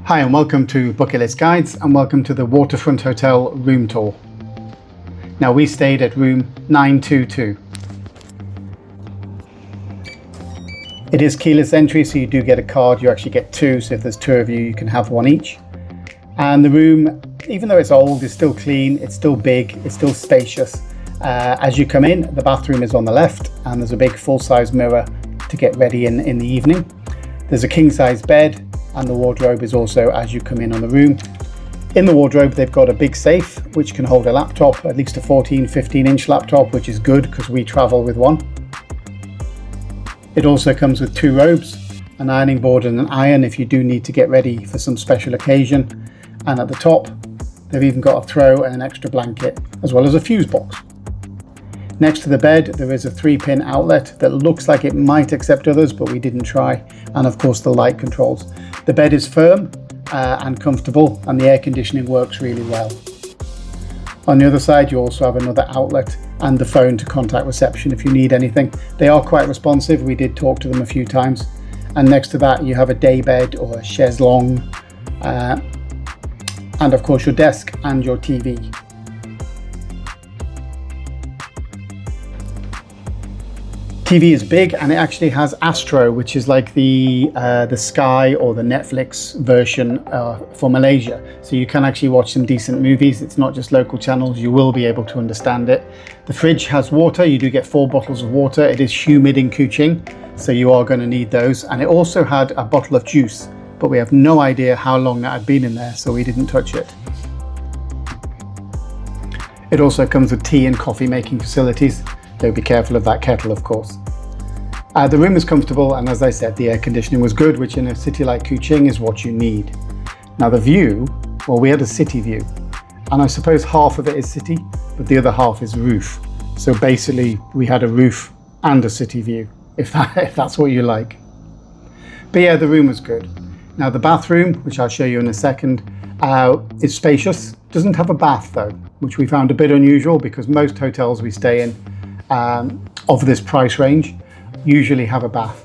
Hi and welcome to Bucket List Guides and welcome to the Waterfront Hotel room tour. Now we stayed at room 922. It is keyless entry, so you do get a card. You actually get two, so if there's two of you, you can have one each. And the room, even though it's old, is still clean, it's still big, it's still spacious. As you come in, the bathroom is on the left and there's a big full-size mirror to get ready in the evening. There's a king-size bed and the wardrobe is also as you come in on the room. In the wardrobe, they've got a big safe which can hold a laptop, at least a 15-inch laptop, which is good because we travel with one. It also comes with two robes, an ironing board and an iron if you do need to get ready for some special occasion. And at the top, they've even got a throw and an extra blanket, as well as a fuse box. Next to the bed, there is a 3-pin outlet that looks like it might accept others, but we didn't try. And of course, the light controls. The bed is firm and comfortable, and the air conditioning works really well. On the other side, you also have another outlet and the phone to contact reception if you need anything. They are quite responsive. We did talk to them a few times. And next to that, you have a day bed or a chaise longue, and of course your desk and your TV. TV is big and it actually has Astro, which is like the Sky or the Netflix version for Malaysia. So you can actually watch some decent movies. It's not just local channels, you will be able to understand it. The fridge has water, you do get 4 bottles of water. It is humid in Kuching, so you are going to need those. And it also had a bottle of juice, but we have no idea how long that had been in there, so we didn't touch it. It also comes with tea and coffee making facilities. So be careful of that kettle, of course. The room is comfortable, and as I said, the air conditioning was good, which in a city like Kuching is what you need. Now the view, well, we had a city view, and I suppose half of it is city, but the other half is roof. So basically we had a roof and a city view, if that's what you like. But yeah, the room was good. Now the bathroom, which I'll show you in a second, is spacious. Doesn't have a bath though, which we found a bit unusual because most hotels we stay in of this price range usually have a bath.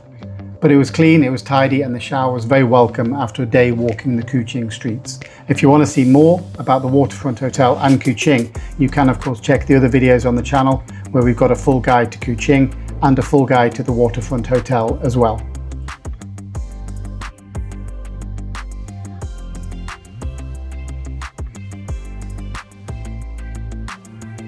But it was clean, it was tidy, and the shower was very welcome after a day walking the Kuching streets. If you want to see more about the Waterfront Hotel and Kuching, you can of course check the other videos on the channel where we've got a full guide to Kuching and a full guide to the Waterfront Hotel as well.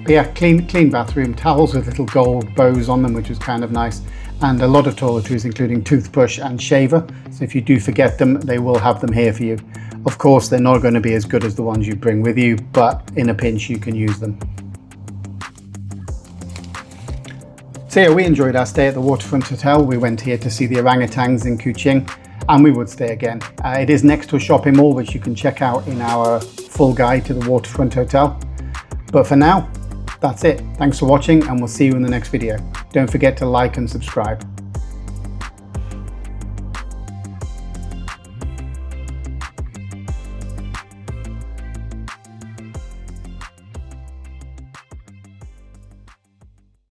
But yeah, clean bathroom, towels with little gold bows on them, which was kind of nice, and a lot of toiletries, including toothbrush and shaver. So if you do forget them, they will have them here for you. Of course, they're not going to be as good as the ones you bring with you, but in a pinch, you can use them. So yeah, we enjoyed our stay at the Waterfront Hotel. We went here to see the orangutans in Kuching, and we would stay again. It is next to a shopping mall, which you can check out in our full guide to the Waterfront Hotel. But for now, that's it. Thanks for watching and we'll see you in the next video. Don't forget to like and subscribe.